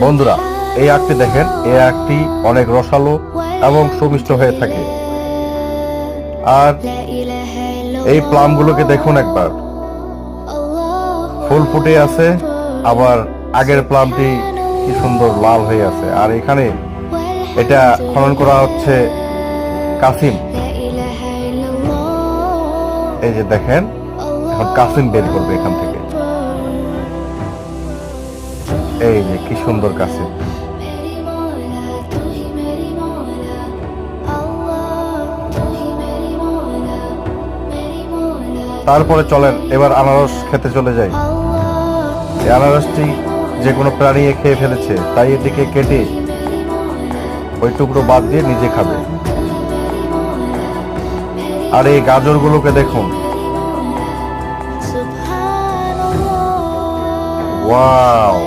বন্ধুরা, এই আখটি দেখেন, এই আখটি অনেক রসালো এবং সুমিষ্ট হয়ে থাকে। আর এই প্লামগুলোকে দেখুন একবার, ফুল ফুটে আছে, আবার আগের প্লামটি কি সুন্দর লাল হয়ে আছে। আর এখানে এটা খনন করা হচ্ছে কাসিম। এই যে দেখেন, এখন কাসিম বের করবে এখান থেকে। এই যে কি সুন্দর কাসিম। তারপরে চলেন এবার আনারস খেতে চলে যাই। এই আনারসটি যে কোনো প্রাণী খেয়ে ফেলেছে, তাই এটিকে কেটে ওই টুকরো বাদ দিয়ে নিজে খাবে। আর এই গাজরগুলোকে দেখুন, ওয়াও।